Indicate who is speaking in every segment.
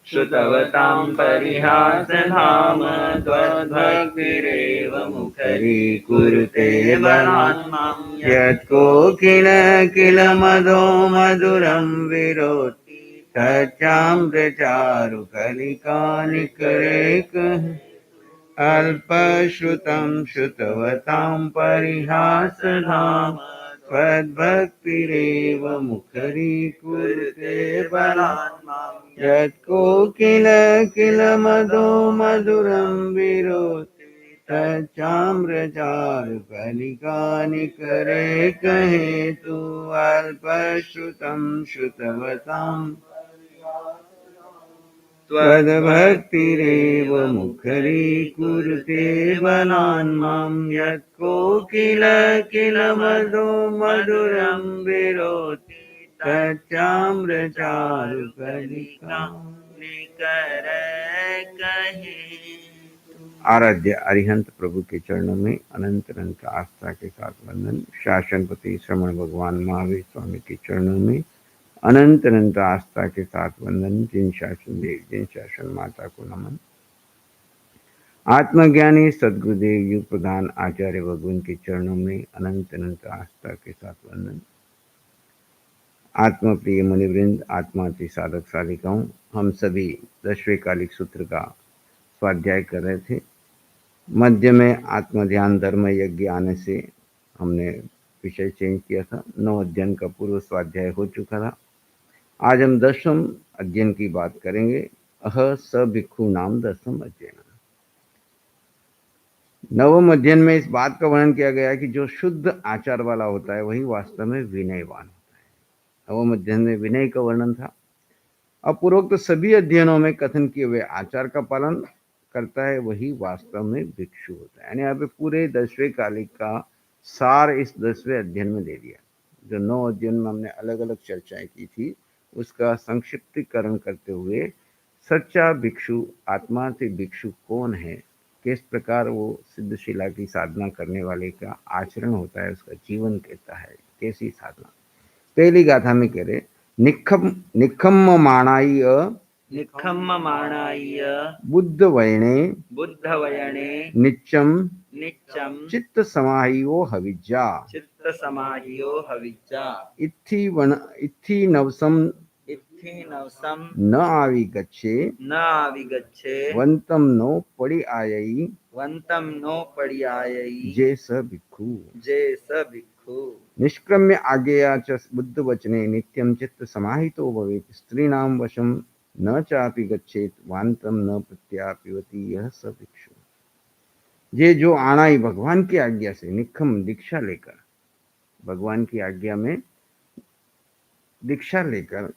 Speaker 1: श्रुतवतां परिहासधाम त्वद्भक्तिरेव मुखरीकुरुते बलान् मां यत्कोकिल मदो मधुरं विरोति तच्चामृचारुकलिकानिकरे अल्पश्रुतं श्रुतवतां परिहासधाम त्वद्भक्तिरेव मुखरीकुरुते बलान् मां यत्कोकिल मदो मधुरं विरोति तच्चामृचारुकलिकानिकरे कहेतु अल्पश्रुतं श्रुतवतां त्वद्भक्तिरेव मुखरीकुरुते बलान् मां यत्कोकिल मदो मधुरं विरोति तच्चामृचारुकलिकानिकरे कहे। आराध्य अरिहंत प्रभु के चरणों में अनंत अनंत आस्था के साथ वंदन। शासनपति श्रमण भगवान महावीर स्वामी के चरणों में अनंत अनंत आस्था के साथ वंदन। जिन शासन देव, जिन शासन माता को नमन। आत्मज्ञानी सदगुरुदेव युग प्रधान आचार्य भगवान के चरणों में अनंत अनंत आस्था के साथ वंदन। आत्मप्रिय मुनिवृंद, आत्मार्थी साधक साधिकाओं, हम सभी 10वें कालिक सूत्र का स्वाध्याय कर रहे थे। मध्य में आत्मध्यान धर्म यज्ञ आने से हमने विषय चेंज किया था। 9 अध्ययन का पूर्व स्वाध्याय हो चुका था। आज हम 10वें अध्ययन की बात करेंगे। अह स भिक्षु नाम 10वें अध्ययन। 9वें अध्ययन में इस बात का वर्णन किया गया है कि जो शुद्ध आचार वाला होता है वही वास्तव में विनयवान होता है। 9वें अध्ययन में विनय का वर्णन था। अब पूर्वोक्त सभी अध्ययनों में कथन किए हुए आचार का पालन करता है वही वास्तव में भिक्षु होता है। यानी यहाँ पे पूरे 10वें कालिक का सार इस 10वें अध्ययन में दे दिया। जो 9 अध्ययन में हमने अलग अलग चर्चाएं की थी उसका संक्षिप्तीकरण करते हुए सच्चा भिक्षु, आत्मार्थी भिक्षु कौन है, किस प्रकार वो सिद्धशिला की साधना करने वाले का आचरण होता है, उसका जीवन कैसा है, कैसी साधना। पहली गाथा में कह रहे निखम्ममाणाय बुद्धवयणे नित्यं चित्त समाहियो हविज्जा इत्थि नवसम न आविगच्छे वंतम नो पड़ियायई जे स भिक्षु। निष्क्रम्य आज्ञया च बुद्ध वचने नित्यं चित्त समाहितो भवेत्। स्त्रीणां वशं न चापि गच्छेत वांतम न प्रत्यापिवति यह स भिक्षु। ये जो आणाई भगवान की आज्ञा से निखम दीक्षा लेकर, भगवान की आज्ञा में दीक्षा लेकर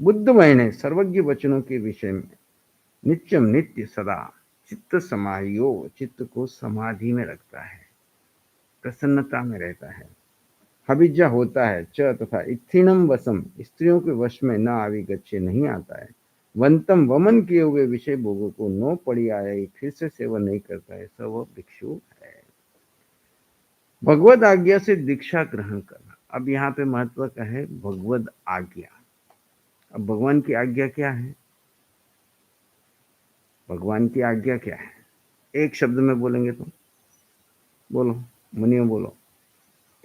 Speaker 1: बुद्ध महीने सर्वज्ञ वचनों के विषय में नित्यम नित्य सदा चित्त समाहियो, चित्त को समाधि में रखता है, प्रसन्नता में रहता है, हविज्जा होता है, च तथा इत्थीनम वसम स्त्रियों के वश में न आविगच्छे नहीं आता है, वंतम वमन किए हुए विषय भोगों को नो पड़ी आया फिर से सेवन नहीं करता है, सब वह भिक्षु है। भगवद आज्ञा से दीक्षा ग्रहण करना। अब यहाँ पे महत्व का है भगवद आज्ञा। अब भगवान की आज्ञा क्या है? भगवान की आज्ञा क्या है? एक शब्द में बोलेंगे तो बोलो, मुनियों बोलो,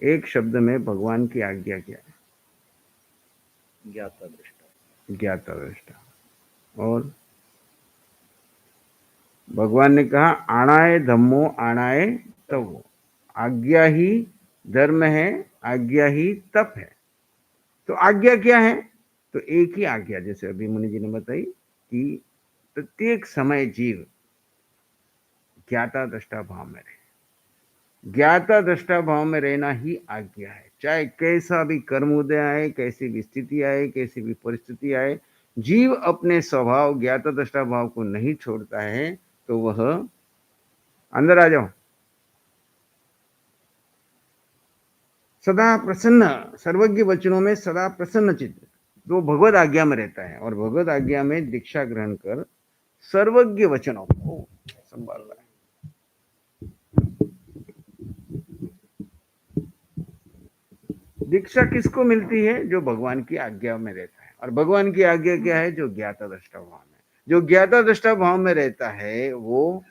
Speaker 1: एक शब्द में भगवान की आज्ञा क्या है?
Speaker 2: ज्ञाता दृष्टा।
Speaker 1: ज्ञाता दृष्टा। और भगवान ने कहा आणाए धम्मो आणाए तवो, आज्ञा ही धर्म है, आज्ञा ही तप है। तो आज्ञा क्या है? तो एक ही आज्ञा, जैसे अभी मुनि जी ने बताई कि प्रत्येक समय जीव ज्ञाता दृष्टा भाव में रहे। ज्ञाता दृष्टा भाव में रहना ही आज्ञा है। चाहे कैसा भी कर्म उदय आए, कैसी भी स्थिति आए, कैसी भी परिस्थिति आए, जीव अपने स्वभाव ज्ञाता दृष्टा भाव को नहीं छोड़ता है तो वह, अंदर आ जाओ, सदा प्रसन्न, सर्वज्ञ वचनों में सदा प्रसन्न चित्त, तो भगवद आज्ञा में रहता है। और भगवद आज्ञा में दीक्षा ग्रहण कर सर्वज्ञ वचनों को संभाल रहा है। दीक्षा किसको मिलती है? जो भगवान की आज्ञा में रहता है। और भगवान की आज्ञा क्या है? जो ज्ञाता दृष्टा भाव में। जो ज्ञाता दृष्टा भाव में रहता है वो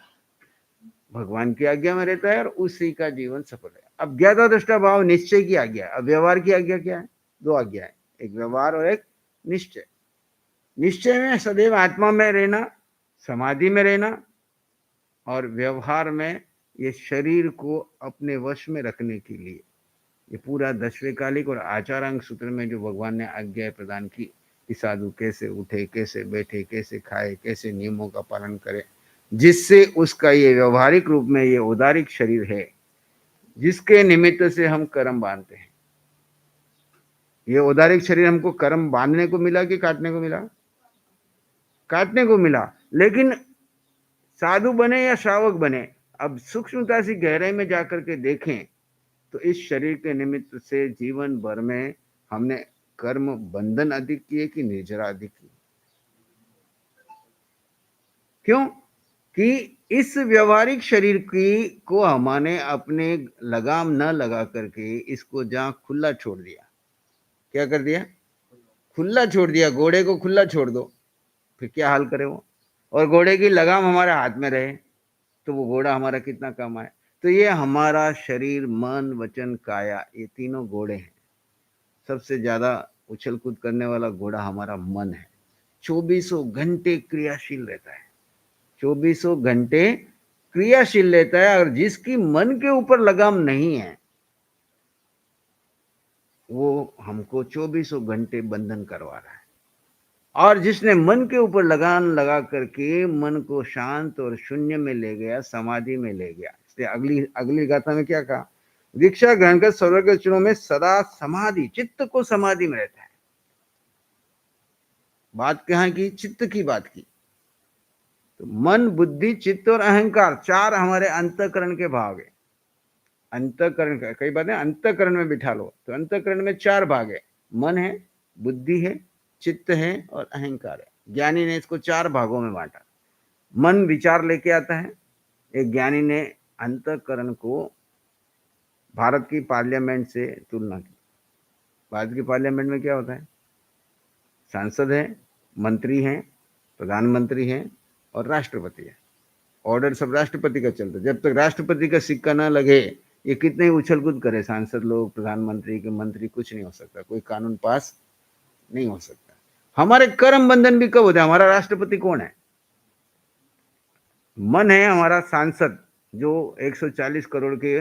Speaker 1: भगवान की आज्ञा में रहता है और उसी का जीवन सफल है। अब ज्ञाता दृष्टा भाव निश्चय की आज्ञा है। अब व्यवहार की आज्ञा क्या है? दो आज्ञा है, एक व्यवहार और एक निश्चय। निश्चय में सदैव आत्मा में रहना, समाधि में रहना, और व्यवहार में ये शरीर को अपने वश में रखने के लिए ये पूरा 10वें कालिक और आचारांग सूत्र में जो भगवान ने आज्ञा प्रदान की कि साधु कैसे उठे, कैसे बैठे, कैसे खाए, कैसे नियमों का पालन करे, जिससे उसका ये व्यवहारिक रूप में ये उदारिक शरीर है जिसके निमित्त से हम कर्म बांधते हैं। ये उदारिक शरीर हमको कर्म बांधने को मिला कि काटने को मिला? काटने को मिला। लेकिन साधु बने या श्रावक बने, अब सूक्ष्मता से गहराई में जाकर के देखें तो इस शरीर के निमित्त से जीवन भर में हमने कर्म बंधन अधिक किए कि निर्जरा अधिक की? क्यों कि इस व्यवहारिक शरीर की को हमने अपने लगाम न लगा करके इसको जहां खुला छोड़ दिया। क्या कर दिया? खुला छोड़ दिया। घोड़े को खुला छोड़ दो, फिर क्या हाल करे वो? और घोड़े की लगाम हमारे हाथ में रहे तो वो घोड़ा हमारा कितना काम आए। तो ये हमारा शरीर, मन, वचन, काया, ये तीनों घोड़े हैं। सबसे ज्यादा उछल कूद करने वाला घोड़ा हमारा मन है। 24 घंटे क्रियाशील रहता है, 24 घंटे क्रियाशील रहता है। और जिसकी मन के ऊपर लगाम नहीं है वो हमको 24 घंटे बंधन करवा रहा है। और जिसने मन के ऊपर लगाम लगा करके मन को शांत और शून्य में ले गया, समाधि में ले गया। इसलिए अगली अगली गाथा में क्या कहा? दीक्षा ग्रहण कर स्वर्ग के चरणों में सदा समाधि, चित्त को समाधि में रहता है। बात कहाँ की? चित्त की बात की। तो मन, बुद्धि, चित्त और अहंकार, चार हमारे अंतःकरण के भाग है। अंतःकरण का कई बात है, अंतःकरण में बिठा लो तो अंतःकरण में चार भाग है। मन है, बुद्धि है, चित्त है और अहंकार है। ज्ञानी ने इसको चार भागों में बांटा। मन विचार लेके आता है। एक ज्ञानी ने अंतःकरण को भारत की पार्लियामेंट से तुलना की। भारत की पार्लियामेंट में क्या होता है? सांसद है, मंत्री हैं, प्रधानमंत्री हैं और राष्ट्रपति है। ऑर्डर सब राष्ट्रपति का चलता है। जब तक राष्ट्रपति का सिक्का ना लगे ये कितने उछल कूद करे सांसद लोग, प्रधानमंत्री के मंत्री, कुछ नहीं हो सकता, कोई कानून पास नहीं हो सकता। हमारे कर्म बंधन भी कब होता है? हमारा राष्ट्रपति कौन है? मन है हमारा सांसद, जो 140 करोड़ के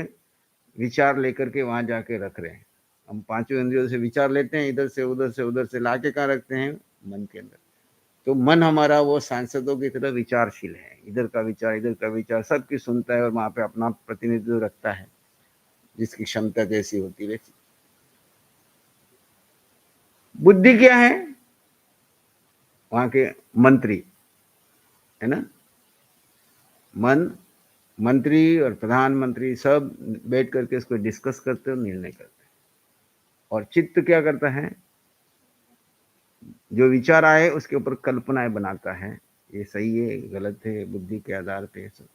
Speaker 1: विचार लेकर के वहां जाके रख रहे हैं। हम पांचों इंद्रियों से विचार लेते हैं, इधर से उधर से लाके कहाँ रखते हैं? मन के अंदर। तो मन हमारा वो सांसदों की तरह विचारशील है, इधर का विचार सबकी सुनता है और वहां पे अपना प्रतिनिधित्व रखता है, जिसकी क्षमता जैसी होती है वैसी। बुद्धि क्या है? वहां के मंत्री है ना, मन, मंत्री और प्रधानमंत्री सब बैठ करके इसको डिस्कस करते और निर्णय करते हैं। और चित्त क्या करता है? जो विचार आए उसके ऊपर कल्पनाएं बनाता है, ये सही है, गलत है, बुद्धि के आधार पे सब।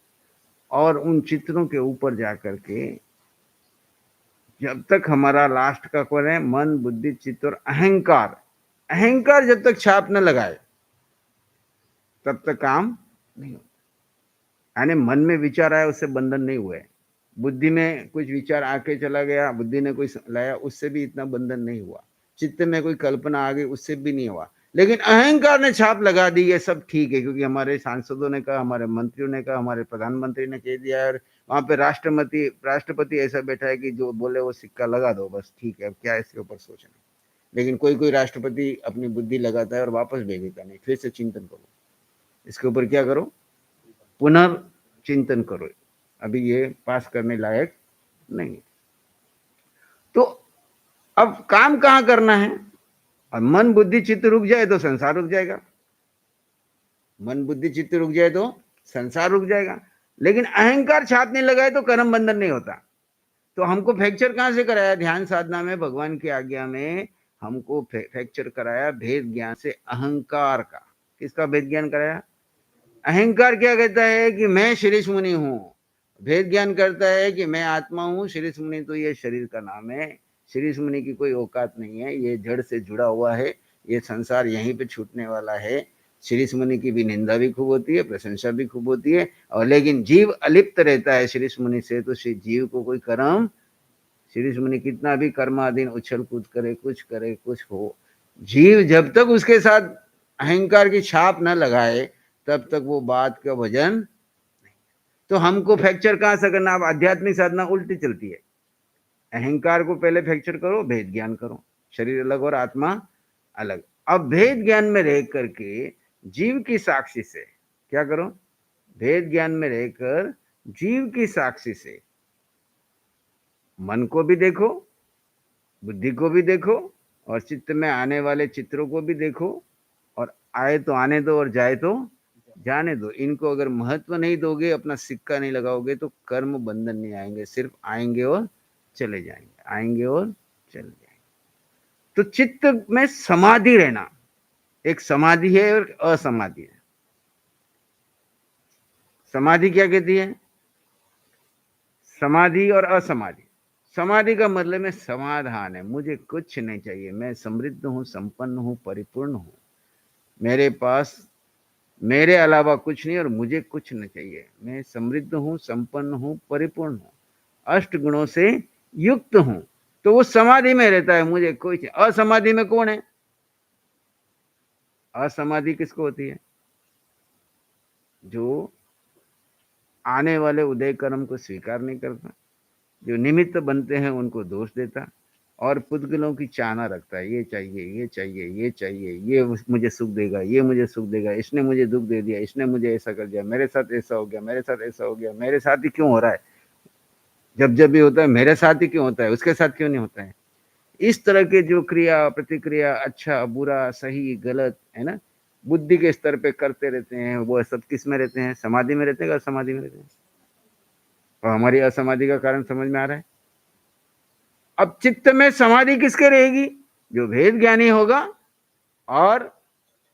Speaker 1: और उन चित्रों के ऊपर जाकर के जब तक हमारा लास्ट का कौन है? मन, बुद्धि, चित्त और अहंकार। अहंकार जब तक छाप न लगाए तब तक काम नहीं होता। यानी मन में विचार आया उससे बंधन नहीं हुए, बुद्धि में कुछ विचार आके चला गया, बुद्धि ने कोई लाया, उससे भी इतना बंधन नहीं हुआ। चित्त में कोई कल्पना आ गई, उससे भी नहीं हुआ। लेकिन अहंकार ने छाप लगा दी, ये सब ठीक है, क्योंकि हमारे सांसदों ने कहा, हमारे मंत्रियों ने कहा, हमारे प्रधानमंत्री ने कह दिया, और वहां पे राष्ट्रपति ऐसा बैठा है कि जो बोले वो सिक्का लगा दो, बस ठीक है, अब क्या इसके ऊपर सोचना। लेकिन कोई कोई राष्ट्रपति अपनी बुद्धि लगाता है और वापस भेज देता, नहीं, फिर से चिंतन करो, इसके ऊपर क्या करो, पुनर्चिंतन करो, अभी ये पास करने लायक नहीं। तो अब काम कहां करना है? और मन, बुद्धि, चित्त रुक जाए तो संसार रुक जाएगा। मन, बुद्धि, चित्त रुक जाए तो संसार रुक जाएगा। लेकिन अहंकार छाप नहीं लगाए तो कर्म बंधन नहीं होता। तो हमको फ्रैक्चर कहां से कराया? ध्यान साधना में, भगवान की आज्ञा में हमको फ्रैक्चर कराया भेद ज्ञान से, अहंकार का। किसका भेद ज्ञान कराया? अहंकार क्या कहता है कि मैं शीर्ष मुनि हूं। भेद ज्ञान करता है कि मैं आत्मा हूं, शीर्ष मुनि तो ये शरीर का नाम है। शीर्ष मुनि की कोई औकात नहीं है, ये जड़ से जुड़ा हुआ है, ये संसार यहीं पे छूटने वाला है। ऋषि मुनि की भी निंदा भी खूब होती है, प्रशंसा भी खूब होती है, और लेकिन जीव अलिप्त रहता है ऋषि मुनि से, तो जीव को कोई कर्म, ऋषि मुनि कितना भी कर्माधीन उछल कूद करे कुछ हो, जीव जब तक उसके साथ अहंकार की छाप न लगाए तब तक वो बात का वजन। तो हमको फ्रैक्चर कहां से करना? अब आध्यात्मिक साधना उल्टी चलती है। अहंकार को पहले फ्रैक्चर करो, भेद ज्ञान करो, शरीर अलग और आत्मा अलग। अब भेद ज्ञान में रह करके जीव की साक्षी से क्या करो? भेद ज्ञान में रहकर जीव की साक्षी से मन को भी देखो, बुद्धि को भी देखो, और चित्त में आने वाले चित्रों को भी देखो, और आए तो आने दो और जाए तो जाने दो। इनको अगर महत्व नहीं दोगे, अपना सिक्का नहीं लगाओगे, तो कर्म बंधन नहीं आएंगे, सिर्फ आएंगे और चले जाएंगे, आएंगे और चले जाएंगे। तो चित्त में समाधि रहना, एक समाधि है और असमाधि है। समाधि क्या कहती है? समाधि और असमाधि। समाधि का मतलब में समाधान है, मुझे कुछ नहीं चाहिए, मैं समृद्ध हूं, संपन्न हूं, परिपूर्ण हूं, मेरे पास मेरे अलावा कुछ नहीं और मुझे कुछ नहीं चाहिए, मैं समृद्ध हूं, संपन्न हूं, परिपूर्ण हूं, अष्ट गुणों से युक्त हूं। तो वो समाधि में रहता है, मुझे कोई चाहिए। असमाधि में कौन है? असमाधि किसको होती है? जो आने वाले उदय कर्म को स्वीकार नहीं करता, जो निमित्त बनते हैं उनको दोष देता, और पुद्गलों की चाहना रखता है, ये चाहिए, ये चाहिए, ये चाहिए, ये मुझे सुख देगा, ये मुझे सुख देगा, इसने मुझे दुख दे दिया, इसने मुझे ऐसा कर दिया, मेरे साथ ऐसा हो गया, मेरे साथ ऐसा हो गया, मेरे साथ ही क्यों हो रहा है? जब जब भी होता है मेरे साथ ही क्यों होता है, उसके साथ क्यों नहीं होता है? इस तरह के जो क्रिया प्रतिक्रिया, अच्छा बुरा सही गलत, है ना, बुद्धि के स्तर पे करते रहते हैं, वो सब किस में रहते हैं? समाधि में रहते हैं, असमाधि में रहते हैं। और हमारी असमाधि का कारण समझ में आ रहा है। अब चित्त में समाधि किसके रहेगी? जो भेद ज्ञानी होगा और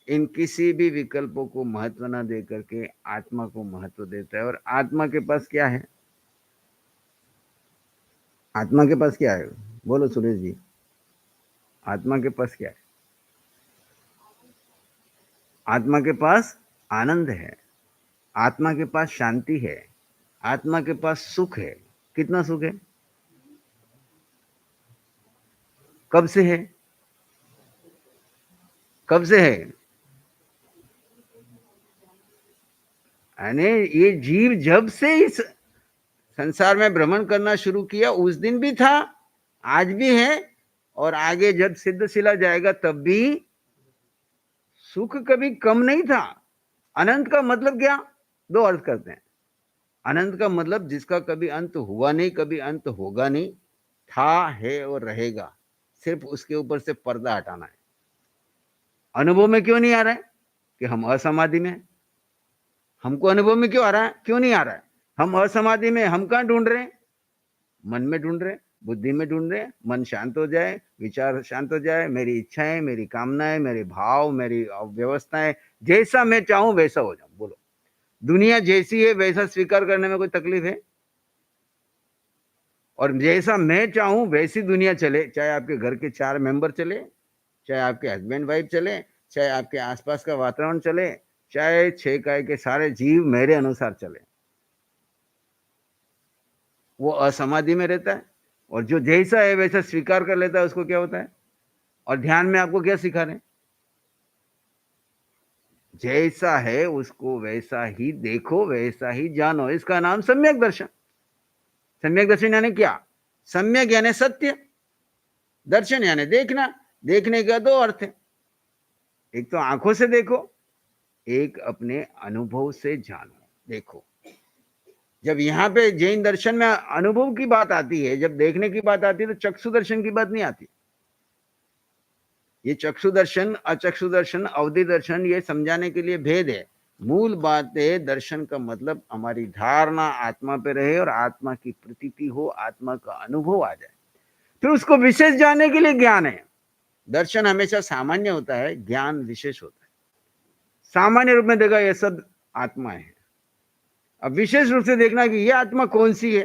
Speaker 1: इन किसी भी विकल्पों को महत्व न दे करके आत्मा को महत्व देता है। और आत्मा के पास क्या है? आत्मा के पास क्या है? बोलो सुरेश जी, आत्मा के पास क्या है? आत्मा के पास आनंद है, आत्मा के पास शांति है, आत्मा के पास सुख है। कितना सुख है? कब से है? कब से है? यानी ये जीव जब से इस संसार में भ्रमण करना शुरू किया उस दिन भी था, आज भी है, और आगे जब सिद्धशिला जाएगा तब भी सुख कभी कम नहीं था। अनंत का मतलब क्या? दो अर्थ करते हैं। अनंत का मतलब जिसका कभी अंत हुआ नहीं, कभी अंत होगा नहीं, था, है और रहेगा, सिर्फ उसके ऊपर से पर्दा हटाना है। अनुभव में क्यों नहीं आ रहा है? कि हम असमाधि में। हमको अनुभव में क्यों आ रहा है? क्यों नहीं आ रहा है? हम असमाधि में, हम कहां ढूंढ रहे हैं? मन में ढूंढ रहे, बुद्धि में ढूंढ रहे। मन शांत हो जाए, विचार शांत हो जाए, मेरी इच्छाएं, मेरी कामनाएं, मेरे भाव, मेरी व्यवस्थाएं, जैसा मैं चाहूं वैसा हो जाऊं। बोलो, दुनिया जैसी है वैसा स्वीकार करने में कोई तकलीफ है? और जैसा मैं चाहूं वैसी दुनिया चले, चाहे आपके घर के 4 मेंबर चले, चाहे आपके हस्बैंड वाइफ चले, चाहे आपके आसपास का वातावरण चले, चाहे 6 काय के सारे जीव मेरे अनुसार चले, वो असमाधि में रहता है। और जो जैसा है वैसा स्वीकार कर लेता है, उसको क्या होता है? और ध्यान में आपको क्या सिखा रहे हैं? जैसा है उसको वैसा ही देखो, वैसा ही जानो। इसका नाम सम्यक दर्शन। सम्यक दर्शन यानी क्या? सम्यक यानी सत्य, दर्शन यानी देखना। देखने का दो अर्थ है, एक तो आंखों से देखो, एक अपने अनुभव से जानो। देखो, जब यहाँ पे जैन दर्शन में अनुभव की बात आती है, जब देखने की बात आती है, तो चक्षु दर्शन की बात नहीं आती। ये चक्षु दर्शन, अचक्षु दर्शन, अवधि दर्शन, ये समझाने के लिए भेद है। मूल बात है, दर्शन का मतलब हमारी धारणा आत्मा पे रहे और आत्मा की प्रतीति हो, आत्मा का अनुभव आ जाए, फिर उसको विशेष जानने के लिए ज्ञान है। दर्शन हमेशा सामान्य होता है, ज्ञान विशेष होता है। सामान्य रूप में देखा ये सब आत्मा है, अब विशेष रूप से देखना कि ये आत्मा कौन सी है,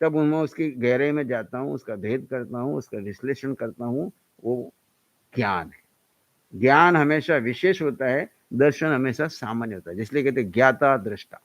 Speaker 1: तब मैं उसकी गहराई में जाता हूं, उसका भेद करता हूं, उसका विश्लेषण करता हूं। वो ज्ञान है। ज्ञान हमेशा विशेष होता है, दर्शन हमेशा सामान्य होता है, जिसलिए कहते हैं ज्ञाता दृष्टा।